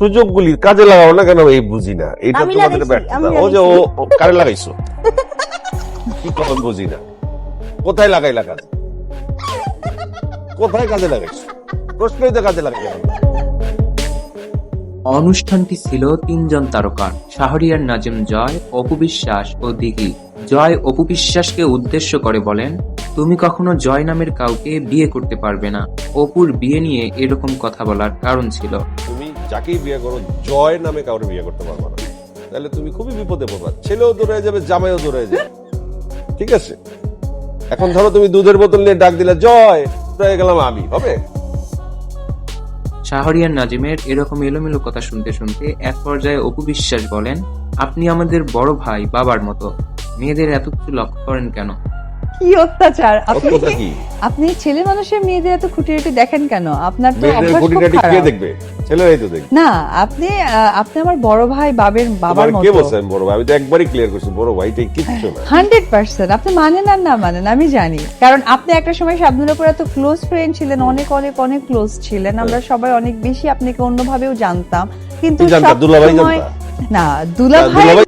সুযোগগুলি কাজে লাগাও না কেন এই বুঝি না, এটা তোমাদের ব্যর্থতা। ও যে ও কারে লাগাইছো কি তখন বুঝি না, কোথায় লাগাইলা কাজে, কোথায় কাজে লাগাইছো, প্রশ্নই তো কাজে লাগাই। অনুষ্ঠানটি ছিল 3 জন তারকার, শাহরিয়ার নাজিম জয়, অপু বিশ্বাস ও দিঘি। জয় অপু বিশ্বাসকে উদ্দেশ্য করে বলেন, তুমি কখনো জয় নামের কাউকে বিয়ে করতে পারবে না। অপুর বিয়ে নিয়ে এরকম কথা বলার কারণ ছিল, তুমি যাকেই বিয়ে করো জয় নামে কাউকে বিয়ে করতে পারবে না, তাহলে তুমি খুবই বিপদে পড়বা, ছেলেও দূরে যাবে, জামাইও দূরে যাবে। ঠিক আছে, এখন ধরো তুমি দুধের বোতল নিয়ে ডাক দিলে জয়, হয়ে গেলাম আমি, হবে? শাহরিয়ার নাজিমের এরকম এলোমেলো কথা শুনতে শুনতে এক পর্যায়ে অপু বিশ্বাস বলেন, আপনি আমাদের বড় ভাই, বাবার মতো, মেয়েদের এত কিছু লক্ষ্য করেন কেন? কি অত্যাচার! অত্যাচার কি? আপনি ছেলে মানুষের মেয়েদের এত খুঁটিনাটি দেখেন কেন? আপনার তো মেয়েদের অভ্যাস খুব খুঁটিনাটি কে খারাপ। দেখবে? ছেলেরাই তো দেখবে। না, আপনি আমার বড় ভাই, বাবার তোমার মতো। কে বলছে আমি বড় ভাই? আমি তো একবারই ক্লিয়ার করছি, বড় ভাইটাই কিচ্ছু না। 100% আপনি মানেন আর না মানেন আমি জানি, কারণ আপনি একটা সময় শাবনুরের উপর এত ক্লোজ ফ্রেন্ড ছিলেন, অনেক অনেক অনেক ক্লোজ ছিলেন, আমরা সবাই অনেক বেশি আপনাকে অন্যভাবেও জানতাম, কিন্তু কি জানতা? দুলাভাই সবসময়- জানতা? না, দুলাভাই দুলাভাই